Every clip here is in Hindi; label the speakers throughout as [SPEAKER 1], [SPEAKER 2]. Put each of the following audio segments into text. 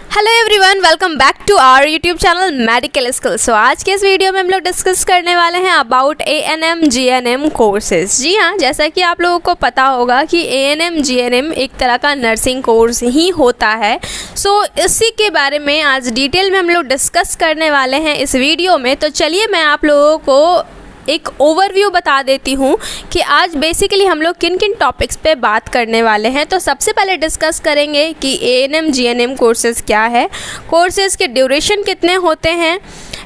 [SPEAKER 1] Hello everyone, welcome back to our YouTube channel medical skill. So आज के इस वीडियो में हम लोग डिस्कस करने वाले हैं अबाउट ANM GNM कोर्सेज। जी हाँ, जैसा कि आप लोगों को पता होगा कि ANM GNM एक तरह का नर्सिंग कोर्स ही होता है। सो इसी के बारे में आज डिटेल में हम लोग डिस्कस करने वाले हैं इस वीडियो में। तो चलिए मैं आप लोगों को एक ओवरव्यू बता देती हूँ कि आज बेसिकली हम लोग किन किन टॉपिक्स पे बात करने वाले हैं। तो सबसे पहले डिस्कस करेंगे कि ANM GNM कोर्सेज़ क्या है, कोर्सेज़ के ड्यूरेशन कितने होते हैं,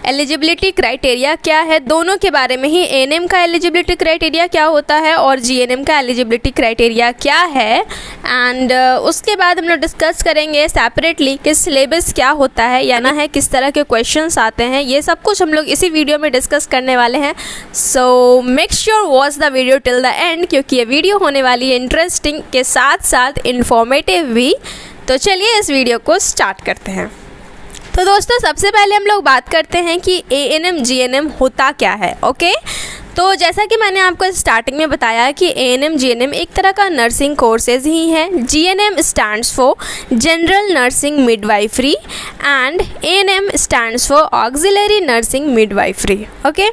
[SPEAKER 1] एलिजिबिलिटी क्राइटेरिया क्या है, दोनों के बारे में ही ANM का एलिजिबिलिटी क्राइटेरिया क्या होता है और GNM का एलिजिबिलिटी क्राइटेरिया क्या है। एंड उसके बाद हम लोग डिस्कस करेंगे सेपरेटली कि सिलेबस क्या होता है या ना है, किस तरह के क्वेश्चंस आते हैं, ये सब कुछ हम लोग इसी वीडियो में डिस्कस करने वाले हैं। So make sure watch the video till the end, क्योंकि ये वीडियो होने वाली है इंटरेस्टिंग के साथ साथ इन्फॉर्मेटिव भी। तो चलिए इस वीडियो को स्टार्ट करते हैं। तो दोस्तों सबसे पहले हम लोग बात करते हैं कि ANM GNM होता क्या है। ओके, तो जैसा कि मैंने आपको स्टार्टिंग में बताया कि ANM GNM एक तरह का नर्सिंग कोर्सेज ही है। GNM stands for general nursing midwifery and ANM stands for auxiliary nursing midwifery. Okay,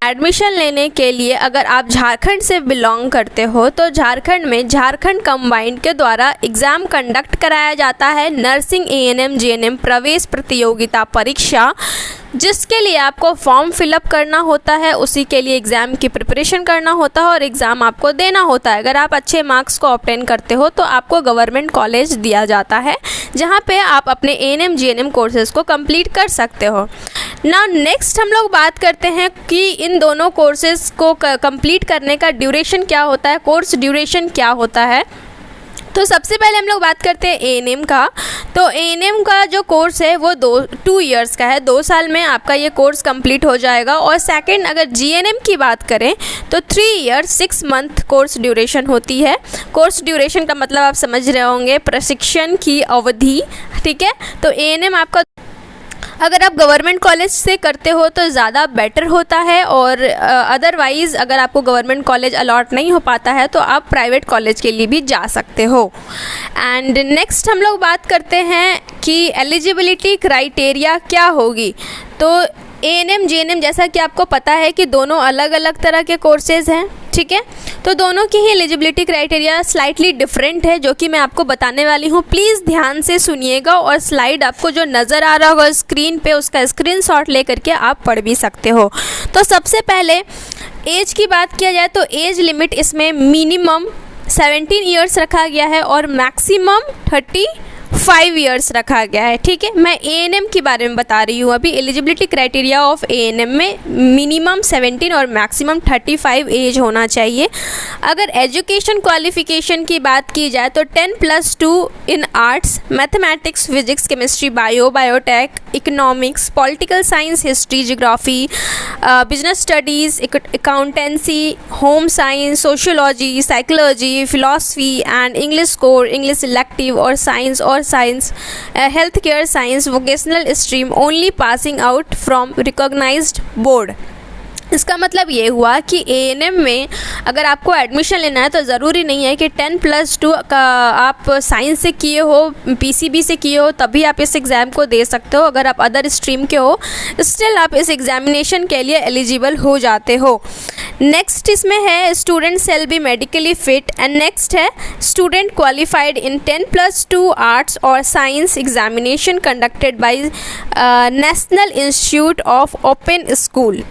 [SPEAKER 1] admission लेने के लिए अगर आप झारखंड से बिलोंग करते हो तो झारखंड में झारखंड कंबाइंड के द्वारा एग्ज़ाम कंडक्ट कराया जाता है नर्सिंग ANM GNM प्रवेश प्रतियोगिता परीक्षा, जिसके लिए आपको फॉर्म फिलअप करना होता है, उसी के लिए एग्ज़ाम की प्रिपरेशन करना होता है और एग्ज़ाम आपको देना होता है। अगर आप अच्छे मार्क्स को ऑब्टेन करते हो तो आपको गवर्नमेंट कॉलेज दिया जाता है जहां पे आप अपने ANM GNM कोर्सेज़ को कंप्लीट कर सकते हो। ना नेक्स्ट हम लोग बात करते हैं कि इन दोनों कोर्सेज़ को कंप्लीट करने का ड्यूरेशन क्या होता है, कोर्स ड्यूरेशन क्या होता है। तो सबसे पहले हम लोग बात करते हैं ANM का। तो ANM का जो कोर्स है वो 2 ईयर्स का है, 2 साल में आपका ये कोर्स कंप्लीट हो जाएगा। और सेकंड अगर GNM की बात करें तो 3 ईयर 6 मंथ कोर्स ड्यूरेशन होती है। कोर्स ड्यूरेशन का मतलब आप समझ रहे होंगे, प्रशिक्षण की अवधि। ठीक है, तो ANM आपका अगर आप गवर्नमेंट कॉलेज से करते हो तो ज़्यादा बेटर होता है, और अदरवाइज़ अगर आपको गवर्नमेंट कॉलेज अलॉट नहीं हो पाता है तो आप प्राइवेट कॉलेज के लिए भी जा सकते हो। एंड नेक्स्ट हम लोग बात करते हैं कि एलिजिबिलिटी क्राइटेरिया क्या होगी। तो ANM GNM जैसा कि आपको पता है कि दोनों अलग अलग तरह के कोर्सेज़ हैं। ठीक है, तो दोनों की ही एलिजिबिलिटी क्राइटेरिया स्लाइटली डिफरेंट है, जो कि मैं आपको बताने वाली हूँ। प्लीज़ ध्यान से सुनिएगा और स्लाइड आपको जो नज़र आ रहा होगा स्क्रीन पे उसका स्क्रीनशॉट लेकर के आप पढ़ भी सकते हो। तो सबसे पहले एज की बात किया जाए तो एज लिमिट इसमें मिनिमम 17 ईयर्स रखा गया है और मैक्सिमम 35 ईयर्स रखा गया है। ठीक है, मैं ANM के बारे में बता रही हूँ अभी। एलिजिबिलिटी क्राइटेरिया ऑफ ANM में मिनिमम 17 और मैक्सिमम 35 एज होना चाहिए। अगर एजुकेशन क्वालिफिकेशन की बात की जाए तो 10+2 in arts, mathematics, physics, chemistry, biotech, economics, political science, history, geography, business studies, accountancy, home science, sociology, psychology, philosophy and English core, English elective और साइंस और science, health care science, vocational stream only passing out from recognised board. इसका मतलब ये हुआ कि ANM में अगर आपको एडमिशन लेना है तो ज़रूरी नहीं है कि 10+2 का आप साइंस से किए हो, PCB से किए हो तभी आप इस एग्ज़ाम को दे सकते हो। अगर आप अदर स्ट्रीम के हो स्टिल आप इस एग्जामिनेशन के लिए एलिजिबल हो जाते हो। नेक्स्ट इसमें है student shall be medically fit, and next है स्टूडेंट क्वालिफाइड इन 10+2 आर्ट्स और science examination conducted by national institute of open school.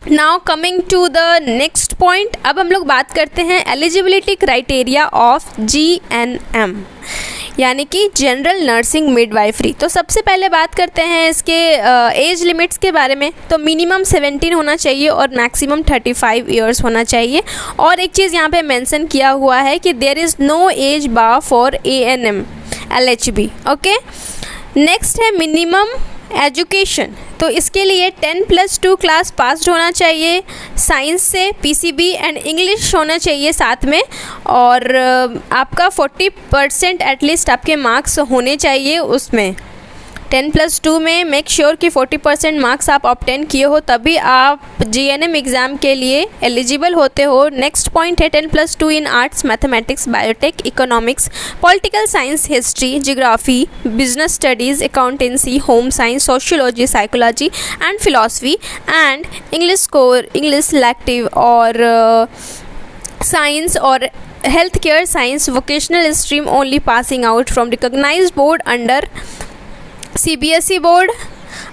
[SPEAKER 1] Now coming to the next point, अब हम लोग बात करते हैं एलिजिबिलिटी क्राइटेरिया ऑफ GNM यानी कि जनरल नर्सिंग मिडवाइफरी। तो सबसे पहले बात करते हैं इसके एज लिमिट्स के बारे में। तो मिनिमम 17 होना चाहिए और मैक्सिमम 35 ईयर्स होना चाहिए। और एक चीज़ यहाँ पे मेंशन किया हुआ है कि there is no age bar for ANM LHB। Okay, next है मिनिमम एजुकेशन। तो इसके लिए 10+2 क्लास पास्ड होना चाहिए, साइंस से, PCB एंड इंग्लिश होना चाहिए साथ में, और आपका 40% एटलीस्ट आपके मार्क्स होने चाहिए उसमें। 10+2 में मेक श्योर कि 40% मार्क्स आप ऑब्टेन किए हो, तभी आप GNM एग्ज़ाम के लिए एलिजिबल होते हो। नेक्स्ट पॉइंट है 10+2 in arts, mathematics, biotech, economics, political science, history, geography, business studies, accountancy, home science, sociology, psychology and philosophy, and English core, English elective और साइंस और health care science vocational stream only passing out from recognised board under CBSE board,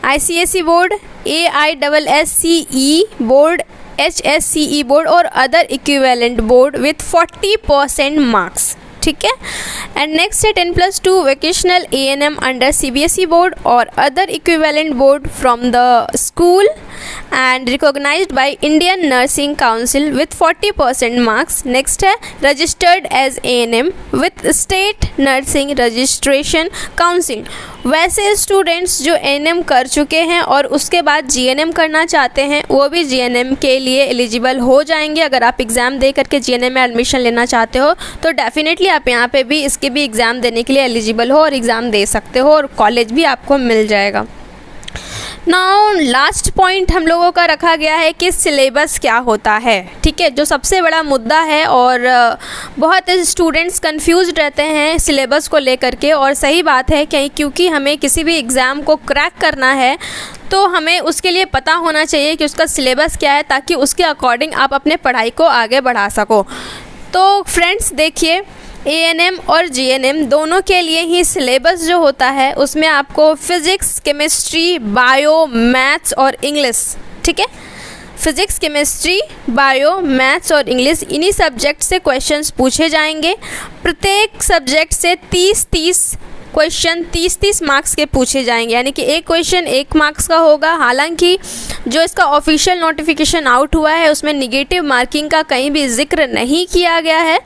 [SPEAKER 1] ICSE board, AISSCE board, HSCE board और other equivalent board with 40% marks. ठीक है। एंड नेक्स्ट है 10+2 vocational A&M under CBSE board और other equivalent board from the school and recognised by Indian nursing council with 40% marks. Next है registered as A&M with state nursing registration council. वैसे स्टूडेंट्स जो A&M कर चुके हैं और उसके बाद GNM करना चाहते हैं वो भी GNM के लिए एलिजिबल हो जाएंगे। अगर आप एग्ज़ाम दे करके GNM में एडमिशन लेना चाहते हो तो डेफिनेटली आप यहाँ पे भी इसके भी एग्ज़ाम देने के लिए एलिजिबल हो और एग्ज़ाम दे सकते हो और कॉलेज भी आपको मिल जाएगा। नाउ लास्ट पॉइंट हम लोगों का रखा गया है कि सिलेबस क्या होता है। ठीक है, जो सबसे बड़ा मुद्दा है और बहुत स्टूडेंट्स कंफ्यूज्ड रहते हैं सिलेबस को लेकर के, और सही बात है क्योंकि हमें किसी भी एग्ज़ाम को क्रैक करना है तो हमें उसके लिए पता होना चाहिए कि उसका सिलेबस क्या है, ताकि उसके अकॉर्डिंग आप अपने पढ़ाई को आगे बढ़ा सको। तो फ्रेंड्स देखिए, A&M और GNM दोनों के लिए ही सिलेबस जो होता है उसमें आपको फिज़िक्स, केमिस्ट्री, बायो, मैथ्स और इंग्लिश, ठीक है, फिज़िक्स, केमिस्ट्री, बायो, मैथ्स और इंग्लिश, इन्हीं सब्जेक्ट से क्वेश्चंस पूछे जाएंगे। प्रत्येक सब्जेक्ट से 30-30 क्वेश्चन 30-30 मार्क्स के पूछे जाएंगे, यानी कि एक क्वेश्चन 1 मार्क्स का होगा। हालांकि जो इसका ऑफिशियल नोटिफिकेशन आउट हुआ है उसमें निगेटिव मार्किंग का कहीं भी जिक्र नहीं किया गया है।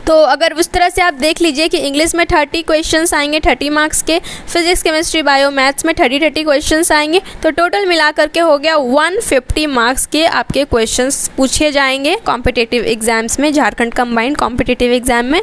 [SPEAKER 1] तो अगर उस तरह से आप देख लीजिए कि इंग्लिश में 30 क्वेश्चंस आएंगे 30 मार्क्स के, फिजिक्स, केमिस्ट्री, बायो, मैथ्स में 30 क्वेश्चंस आएंगे, तो टोटल मिला करके हो गया 150 मार्क्स के आपके क्वेश्चंस पूछे जाएंगे कॉम्पिटिटिव एग्ज़ाम्स में, झारखंड कंबाइंड कॉम्पिटिटिव एग्ज़ाम में।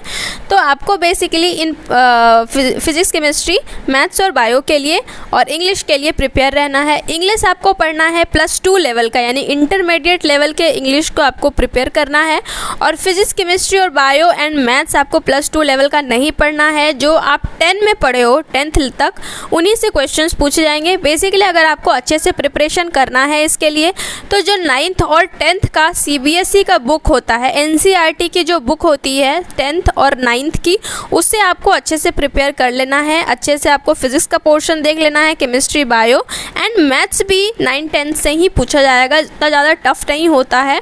[SPEAKER 1] तो आपको basically in physics, chemistry, maths और बायो के लिए और इंग्लिश के लिए प्रिपेयर रहना है। इंग्लिश आपको पढ़ना है +2 लेवल का, यानी इंटरमीडिएट लेवल के इंग्लिश को आपको प्रिपेयर करना है। और फिजिक्स, केमिस्ट्री और बायो एंड मैथ्स आपको +2 लेवल का नहीं पढ़ना है। जो आप 10 में पढ़े हो 10th तक, उन्हीं से क्वेश्चंस पूछे जाएंगे। बेसिकली अगर आपको अच्छे से प्रिपरेशन करना है इसके लिए, तो जो 9th और 10th का CBSE का बुक होता है, NCERT की जो बुक होती है 10th और 9th की, उससे आपको अच्छे से प्रिपेयर कर लेना है। अच्छे से आपको फिजिक्स का पोर्शन देख लेना है, केमिस्ट्री, बायो एंड मैथ्स भी 9-10 से ही पूछा जाएगा, इतना ज़्यादा टफ नहीं होता है।